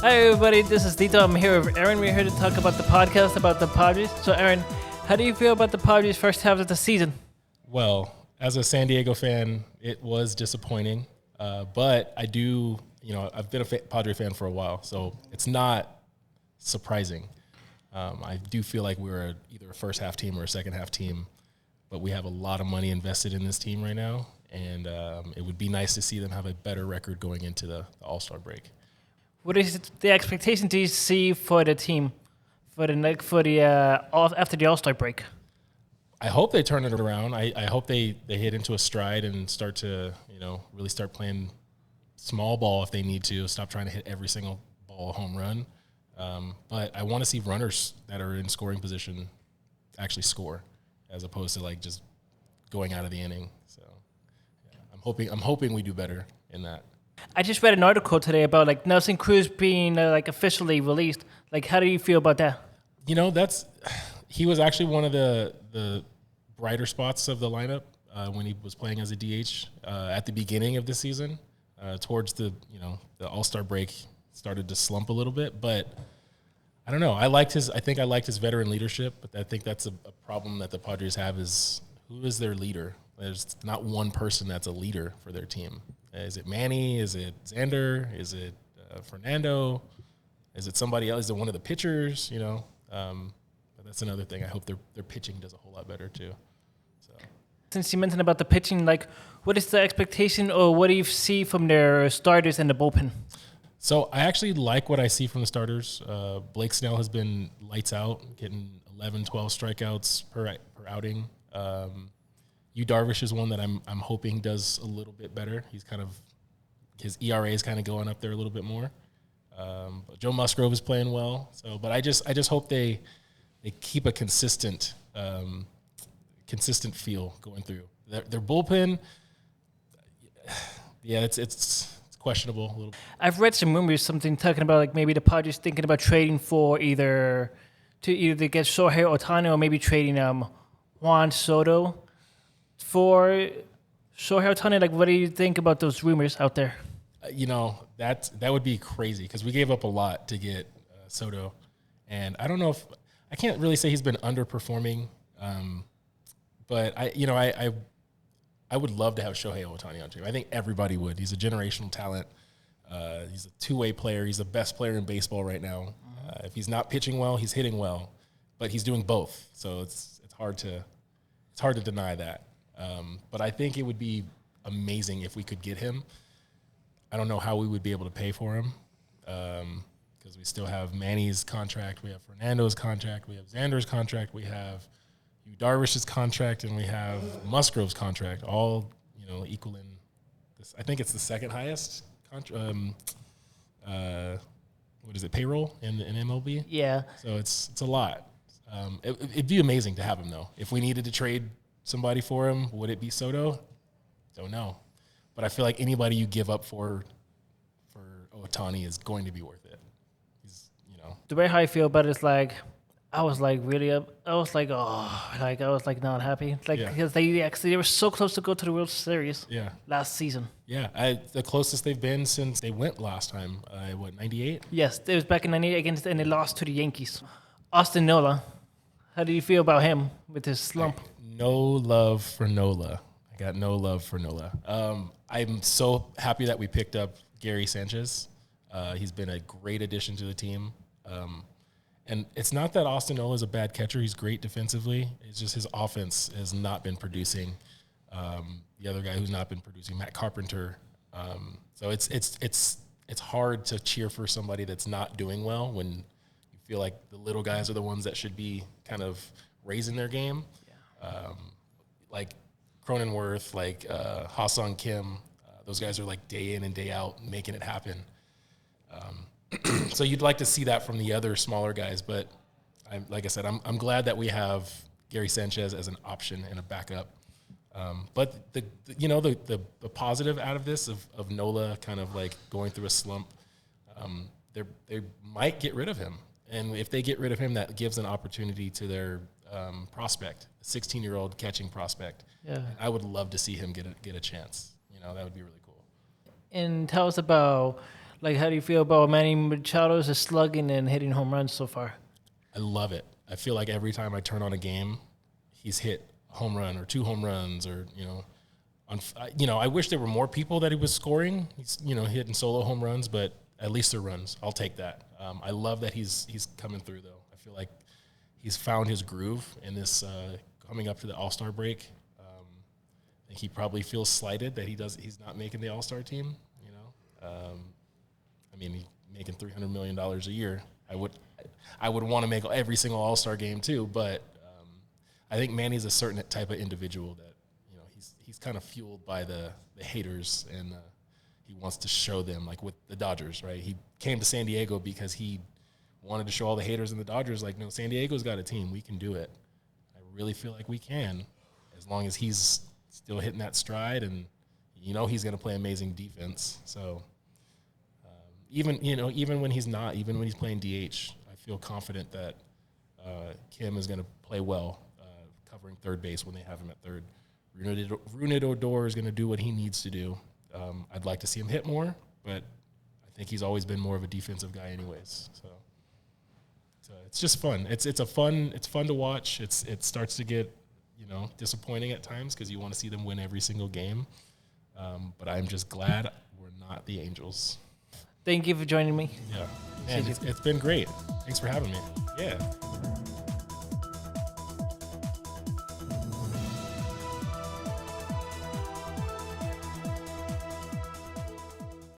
Hi everybody, this is Tito. I'm here with Aaron. We're here to talk about the podcast about the Padres. So Aaron, how do you feel about the Padres' first half of the season? Well, as a San Diego fan, it was disappointing. But I do, I've been a Padre fan for a while, so it's not surprising. I do feel like we're either a first half team or a second half team, but we have a lot of money invested in this team right now, and it would be nice to see them have a better record going into the All-Star break. What is the expectation do you see for the team after the All-Star break? I hope they turn it around. I hope they hit into a stride and start to, really start playing small ball if they need to. Stop trying to hit every single ball a home run. But I want to see runners that are in scoring position actually score, as opposed to just going out of the inning. So yeah, I'm hoping we do better in that. I just read an article today about Nelson Cruz being officially released. How do you feel about that? He was actually one of the brighter spots of the lineup when he was playing as a DH at the beginning of the season. Towards the All-Star break, started to slump a little bit, but I don't know. I think I liked his veteran leadership, but I think that's a problem that the Padres have is who is their leader? There's not one person that's a leader for their team. Is it Manny? Is it Xander? Is it Fernando? Is it somebody else? Is it one of the pitchers? But that's another thing. I hope their pitching does a whole lot better too. So, since you mentioned about the pitching, what is the expectation, or what do you see from their starters and the bullpen? So I actually like what I see from the starters. Blake Snell has been lights out, getting 11, 12 strikeouts per outing. Yu Darvish is one that I'm hoping does a little bit better. His ERA is kind of going up there a little bit more. But Joe Musgrove is playing well. So, but I just hope they keep a consistent feel going through their bullpen. Yeah, it's questionable a little. I've read some rumors, something talking about maybe the Padres thinking about trading for either get Shohei Ohtani or maybe trading Juan Soto for Shohei Ohtani. What do you think about those rumors out there? That would be crazy because we gave up a lot to get Soto, and I don't know if I can't really say he's been underperforming, but I would love to have Shohei Ohtani on team. I think everybody would. He's a generational talent. He's a two-way player. He's the best player in baseball right now. If he's not pitching well, he's hitting well, but he's doing both. So it's hard to deny that. But I think it would be amazing if we could get him. I don't know how we would be able to pay for him because we still have Manny's contract, we have Fernando's contract, we have Xander's contract, we have Yu Darvish's contract, and we have Musgrove's contract, all equaling this. I think it's the second highest payroll in MLB? Yeah. So it's a lot. It'd be amazing to have him though. If we needed to trade somebody for him, would it be Soto? Don't know. But I feel like anybody you give up for Ohtani is going to be worth it. The way how I feel about it is I was not happy. Because they were so close to go to the World Series last season. Yeah, the closest they've been since they went last time, 98? Yes, it was back in 98 and they lost to the Yankees. Austin Nola, how do you feel about him with his slump? No love for Nola. I got no love for Nola. I'm so happy that we picked up Gary Sanchez. He's been a great addition to the team. And it's not that Austin Nola is a bad catcher. He's great defensively. It's just his offense has not been producing. The other guy who's not been producing, Matt Carpenter. So it's hard to cheer for somebody that's not doing well when you feel like the little guys are the ones that should be kind of raising their game. Yeah. Like Cronenworth, like Ha-Sung Kim. Those guys are day in and day out making it happen. So you'd like to see that from the other smaller guys, but like I said, I'm glad that we have Gary Sanchez as an option and a backup. But the positive out of this of Nola kind of going through a slump, they might get rid of him, and if they get rid of him, that gives an opportunity to their prospect, 16-year-old catching prospect. Yeah, I would love to see him get a chance. That would be really cool. And tell us about Like, how do you feel about Manny Machado's slugging and hitting home runs so far? I love it. I feel like every time I turn on a game, he's hit a home run or 2 home runs, or I wish there were more people that he was scoring. He's hitting solo home runs, but at least they're runs. I'll take that. I love that he's coming through though. I feel like he's found his groove in this coming up to the All-Star break. I think he probably feels slighted that he's not making the All-Star team. He's making $300 million a year. I would want to make every single All-Star game too, but I think Manny's a certain type of individual that he's kind of fueled by the haters, and he wants to show them, like with the Dodgers, right? He came to San Diego because he wanted to show all the haters in the Dodgers, like, no, San Diego's got a team. We can do it. I really feel like we can, as long as he's still hitting that stride, and he's going to play amazing defense. So even when he's not, even when he's playing DH, I feel confident that Kim is going to play well, covering third base when they have him at third. Rougned Odor is going to do what he needs to do. I'd like to see him hit more, but I think he's always been more of a defensive guy anyways. So it's just fun. It's fun to watch. It starts to get disappointing at times because you want to see them win every single game. But I'm just glad we're not the Angels. Thank you for joining me. Yeah, and it's been great. Thanks for having me. Yeah.